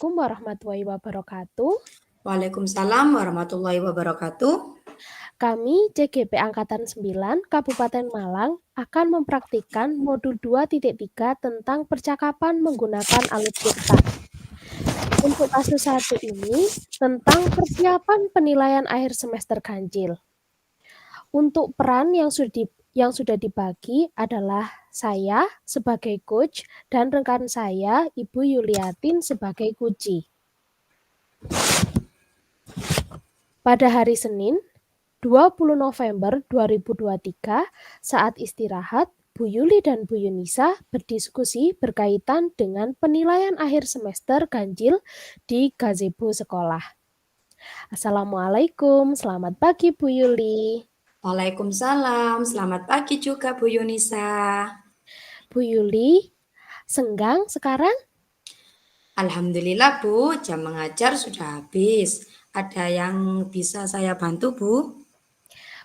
Assalamualaikum warahmatullahi wabarakatuh. Waalaikumsalam warahmatullahi wabarakatuh. Kami CGP Angkatan 9 Kabupaten Malang akan mempraktikkan modul 2.3 tentang percakapan menggunakan alutsista. Untuk kasus 1 ini tentang persiapan penilaian akhir semester ganjil. Untuk peran yang sudah dibagi adalah saya sebagai coach dan rekan saya Ibu Yuliatin sebagai kunci. Pada hari Senin, 20 November 2023, saat istirahat, Bu Yuli dan Bu Yunisa berdiskusi berkaitan dengan penilaian akhir semester ganjil di gazebo sekolah. Assalamualaikum, selamat pagi Bu Yuli. Waalaikumsalam, selamat pagi juga Bu Yunisa. Bu Yuli, senggang sekarang? Alhamdulillah Bu, jam mengajar sudah habis. Ada yang bisa saya bantu Bu?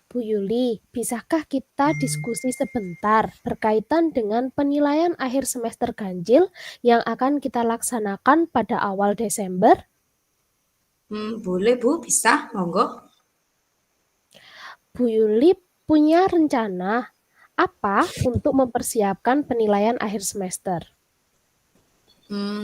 Bu Yuli, bisakah kita diskusi sebentar berkaitan dengan penilaian akhir semester ganjil yang akan kita laksanakan pada awal Desember? Boleh Bu, bisa, monggo. Bu Yuli punya rencana apa untuk mempersiapkan penilaian akhir semester?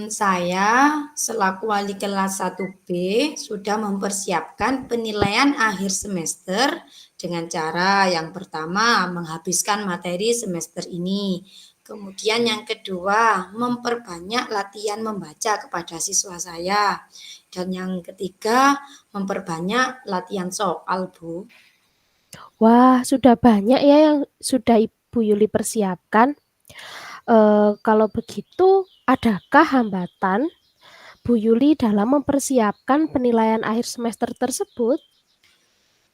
Saya selaku wali kelas 1B sudah mempersiapkan penilaian akhir semester dengan cara yang pertama menghabiskan materi semester ini. Kemudian yang kedua memperbanyak latihan membaca kepada siswa saya. Dan yang ketiga memperbanyak latihan soal, Bu. Wah, sudah banyak ya yang sudah Ibu Yuli persiapkan. Kalau begitu, adakah hambatan Bu Yuli dalam mempersiapkan penilaian akhir semester tersebut?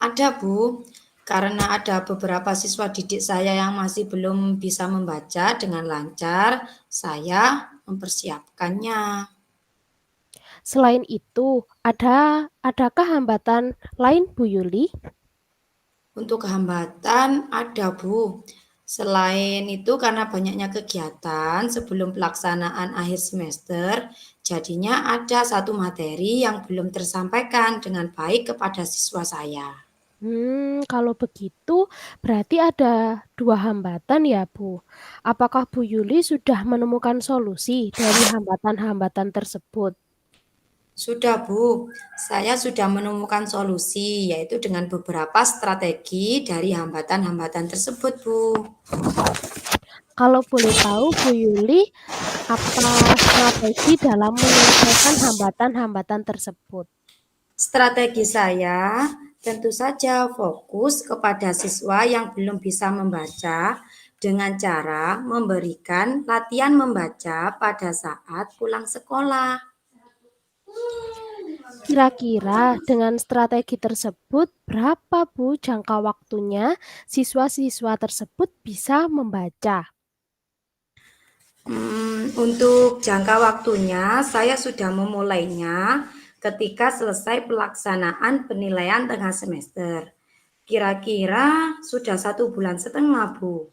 Ada Bu, karena ada beberapa siswa didik saya yang masih belum bisa membaca dengan lancar, saya mempersiapkannya. Selain itu, adakah hambatan lain Bu Yuli? Untuk hambatan ada Bu. Selain itu karena banyaknya kegiatan sebelum pelaksanaan akhir semester, jadinya ada satu materi yang belum tersampaikan dengan baik kepada siswa saya. Kalau begitu berarti ada 2 hambatan ya, Bu. Apakah Bu Yuli sudah menemukan solusi dari hambatan-hambatan tersebut? Sudah Bu, saya sudah menemukan solusi yaitu dengan beberapa strategi dari hambatan-hambatan tersebut Bu. Kalau boleh tahu Bu Yuli, apa strategi dalam menyelesaikan hambatan-hambatan tersebut? Strategi saya tentu saja fokus kepada siswa yang belum bisa membaca dengan cara memberikan latihan membaca pada saat pulang sekolah. Kira-kira dengan strategi tersebut, berapa Bu jangka waktunya siswa-siswa tersebut bisa membaca? Untuk jangka waktunya, saya sudah memulainya ketika selesai pelaksanaan penilaian tengah semester. Kira-kira sudah 1,5 bulan, Bu.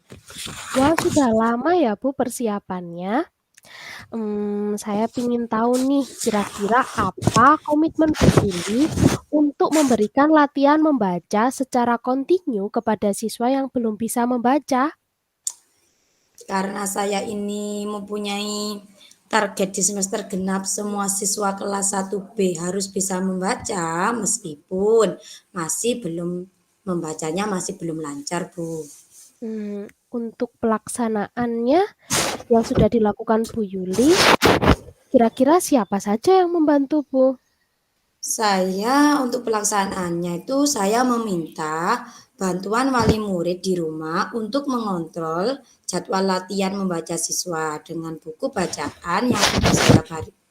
Wah, sudah lama ya Bu persiapannya. Saya ingin tahu nih, kira-kira apa komitmen Bu Yuli untuk memberikan latihan membaca secara kontinu kepada siswa yang belum bisa membaca? Karena saya ini mempunyai target di semester genap semua siswa kelas 1B harus bisa membaca meskipun masih belum membacanya masih belum lancar, Bu. Untuk pelaksanaannya yang sudah dilakukan Bu Yuli, kira-kira siapa saja yang membantu Bu? Saya untuk pelaksanaannya itu saya meminta bantuan wali murid di rumah untuk mengontrol jadwal latihan membaca siswa dengan buku bacaan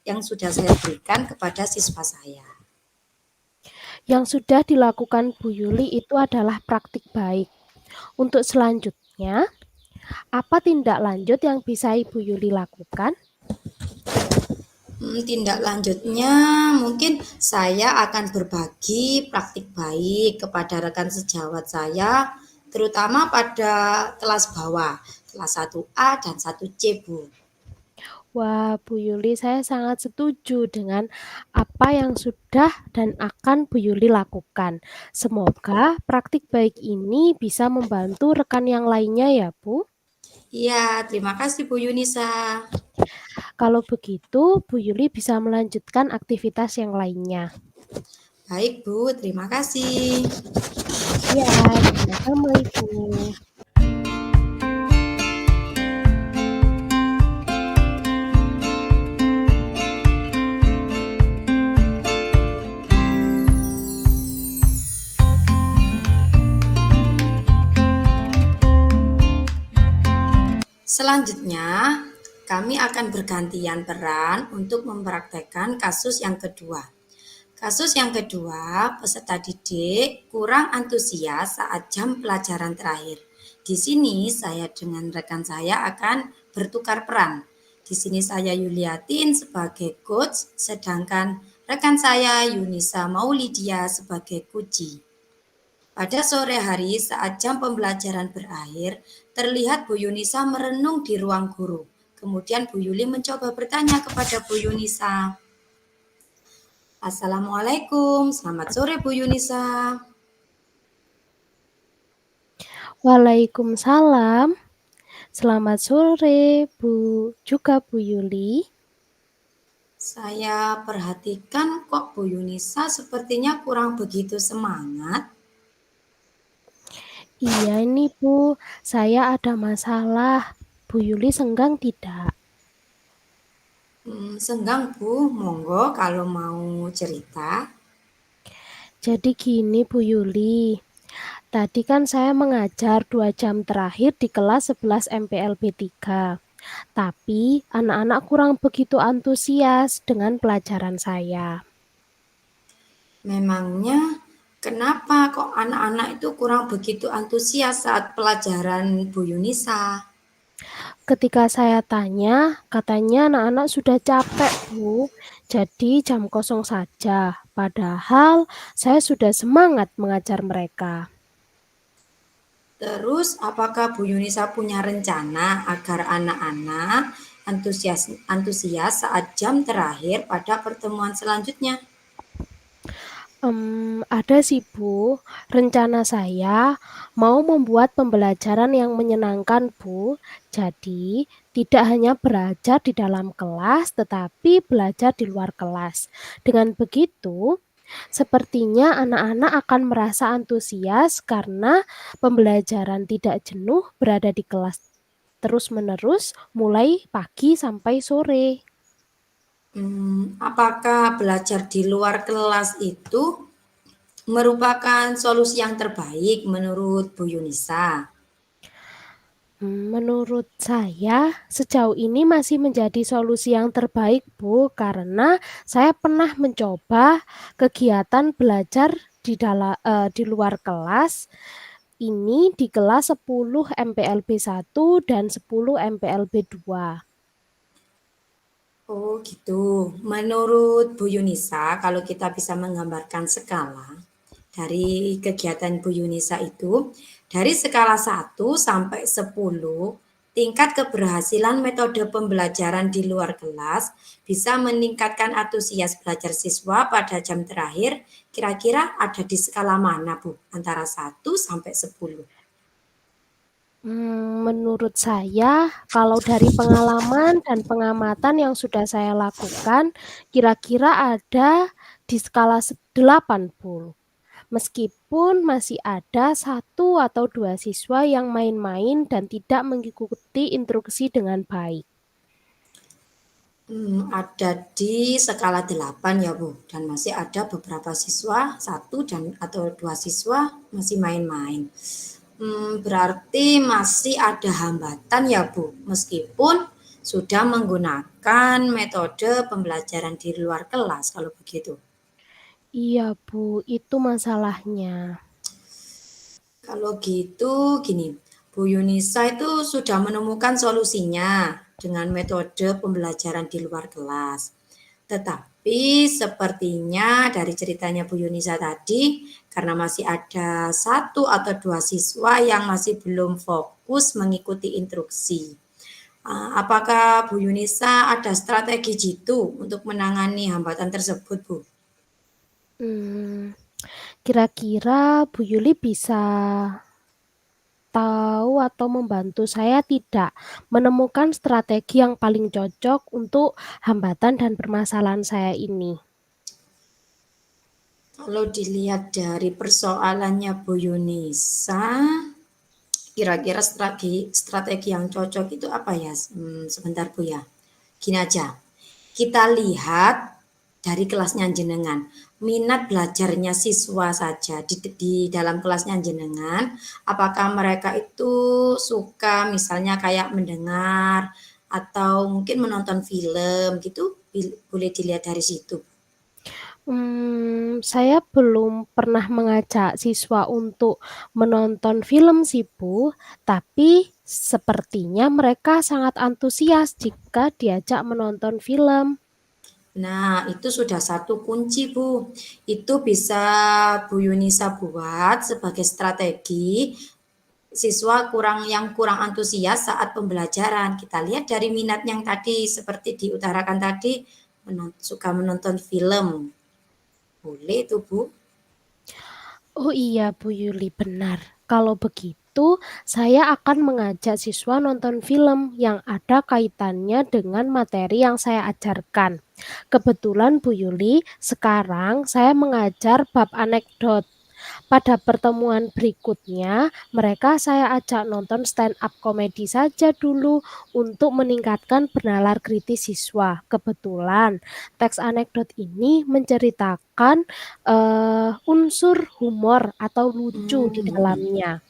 yang sudah saya berikan kepada siswa saya. Yang sudah dilakukan Bu Yuli itu adalah praktik baik. Untuk selanjutnya, apa tindak lanjut yang bisa Ibu Yuli lakukan? Tindak lanjutnya mungkin saya akan berbagi praktik baik kepada rekan sejawat saya, terutama pada kelas bawah, kelas 1A dan 1C, Bu. Wah, Bu Yuli, saya sangat setuju dengan apa yang sudah dan akan Bu Yuli lakukan. Semoga praktik baik ini bisa membantu rekan yang lainnya ya, Bu. Iya, terima kasih Bu Yunisa. Kalau begitu, Bu Yuli bisa melanjutkan aktivitas yang lainnya. Baik Bu, terima kasih. Ya, sama-sama Ibu. Selanjutnya, kami akan bergantian peran untuk mempraktekkan kasus yang kedua. Kasus yang kedua, peserta didik kurang antusias saat jam pelajaran terakhir. Di sini saya dengan rekan saya akan bertukar peran. Di sini saya Yuliatin sebagai coach, sedangkan rekan saya Yunisa Maulidia sebagai kuci. Pada sore hari saat jam pembelajaran berakhir, terlihat Bu Yunisa merenung di ruang guru. Kemudian Bu Yuli mencoba bertanya kepada Bu Yunisa. Assalamualaikum, selamat sore Bu Yunisa. Waalaikumsalam. Selamat sore, Bu. Juga Bu Yuli. Saya perhatikan kok Bu Yunisa sepertinya kurang begitu semangat. Iya ini Bu, saya ada masalah. Bu Yuli senggang tidak? Senggang Bu, monggo kalau mau cerita. Jadi gini Bu Yuli, tadi kan saya mengajar 2 jam terakhir di kelas 11 MPLB 3. Tapi anak-anak kurang begitu antusias dengan pelajaran saya. Memangnya kenapa kok anak-anak itu kurang begitu antusias saat pelajaran Bu Yunisa? Ketika saya tanya, katanya anak-anak sudah capek, Bu. Jadi jam kosong saja. Padahal saya sudah semangat mengajar mereka. Terus apakah Bu Yunisa punya rencana agar anak-anak antusias saat jam terakhir pada pertemuan selanjutnya? Ada sih Bu, rencana saya mau membuat pembelajaran yang menyenangkan Bu. Jadi tidak hanya belajar di dalam kelas, tetapi belajar di luar kelas. Dengan begitu, sepertinya anak-anak akan merasa antusias karena pembelajaran tidak jenuh berada di kelas terus-menerus mulai pagi sampai sore. Apakah belajar di luar kelas itu merupakan solusi yang terbaik menurut Bu Yunisa? Menurut saya, sejauh ini masih menjadi solusi yang terbaik, Bu, karena saya pernah mencoba kegiatan belajar di luar kelas ini di kelas 10 MPLB 1 dan 10 MPLB 2. Oh gitu. Menurut Bu Yunisa, kalau kita bisa menggambarkan skala dari kegiatan Bu Yunisa itu, dari skala 1 sampai 10, tingkat keberhasilan metode pembelajaran di luar kelas bisa meningkatkan antusias belajar siswa pada jam terakhir. Kira-kira ada di skala mana, Bu? Antara 1 sampai 10. Menurut saya, kalau dari pengalaman dan pengamatan yang sudah saya lakukan, kira-kira ada di skala 80. Meskipun masih ada 1 atau 2 siswa yang main-main dan tidak mengikuti instruksi dengan baik. Ada di skala 8 ya Bu, dan masih ada beberapa siswa, 1 atau 2 siswa masih main-main. Berarti masih ada hambatan ya Bu, meskipun sudah menggunakan metode pembelajaran di luar kelas kalau begitu. Iya, Bu, itu masalahnya. Kalau gitu gini, Bu Yunisa itu sudah menemukan solusinya dengan metode pembelajaran di luar kelas. Tetapi sepertinya dari ceritanya Bu Yunisa tadi, karena masih ada 1 atau 2 siswa yang masih belum fokus mengikuti instruksi. Apakah Bu Yunisa ada strategi jitu untuk menangani hambatan tersebut, Bu? Kira-kira Bu Yuli bisa tahu atau membantu saya tidak menemukan strategi yang paling cocok untuk hambatan dan permasalahan saya ini? Kalau dilihat dari persoalannya Bu Yunisa, kira-kira strategi yang cocok itu apa ya? Sebentar Bu ya. Gini aja, kita lihat dari kelasnya jenengan. Minat belajarnya siswa saja di dalam kelasnya jenengan, apakah mereka itu suka misalnya kayak mendengar atau mungkin menonton film gitu, boleh dilihat dari situ. Saya belum pernah mengajak siswa untuk menonton film sih, Bu, tapi sepertinya mereka sangat antusias jika diajak menonton film. Nah, itu sudah satu kunci, Bu. Itu bisa Bu Yunisa buat sebagai strategi siswa yang kurang antusias saat pembelajaran. Kita lihat dari minat yang tadi seperti diutarakan tadi suka menonton film. Boleh itu, Bu. Oh iya, Bu Yuli, benar. Kalau begitu, saya akan mengajak siswa nonton film yang ada kaitannya dengan materi yang saya ajarkan. Kebetulan, Bu Yuli, sekarang saya mengajar bab anekdot. Pada pertemuan berikutnya, mereka saya ajak nonton stand up komedi saja dulu untuk meningkatkan bernalar kritis siswa. Kebetulan, teks anekdot ini menceritakan unsur humor atau lucu di Hmm. dalamnya.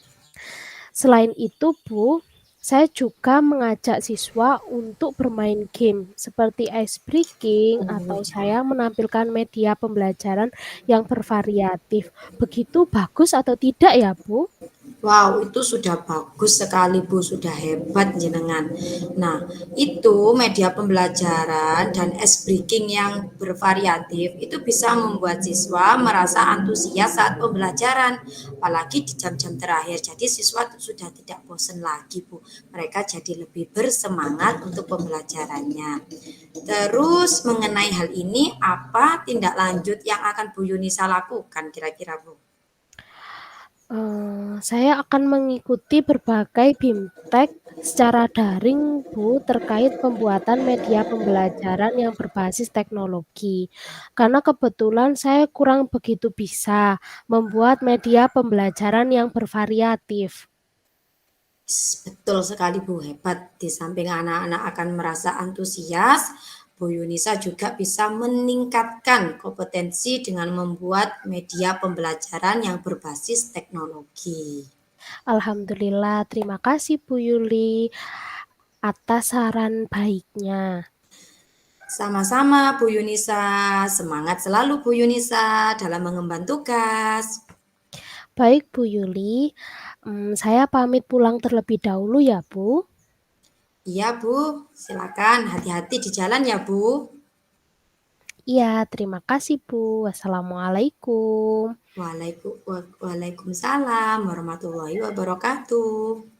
Selain itu, Bu, saya juga mengajak siswa untuk bermain game seperti ice breaking Oh atau ya. saya menampilkan media pembelajaran yang bervariatif. Begitu bagus atau tidak ya, Bu? Wow, itu sudah bagus sekali Bu, sudah hebat jenengan. Nah, itu media pembelajaran dan ice breaking yang bervariatif itu bisa membuat siswa merasa antusias saat pembelajaran, apalagi di jam-jam terakhir. Jadi siswa sudah tidak bosan lagi Bu, mereka jadi lebih bersemangat untuk pembelajarannya. Terus mengenai hal ini, apa tindak lanjut yang akan Bu Yunisa lakukan kira-kira Bu? Saya akan mengikuti berbagai BIMTEK secara daring, Bu, terkait pembuatan media pembelajaran yang berbasis teknologi. Karena kebetulan saya kurang begitu bisa membuat media pembelajaran yang bervariatif. Betul sekali Bu, hebat. Di samping anak-anak akan merasa antusias, Bu Yunisa juga bisa meningkatkan kompetensi dengan membuat media pembelajaran yang berbasis teknologi. Alhamdulillah, terima kasih Bu Yuli atas saran baiknya. Sama-sama Bu Yunisa, semangat selalu Bu Yunisa dalam mengemban tugas. Baik Bu Yuli, saya pamit pulang terlebih dahulu ya Bu. Iya Bu, silakan hati-hati di jalan ya Bu. Iya, terima kasih Bu. Wassalamualaikum. Waalaikumsalam warahmatullahi wabarakatuh.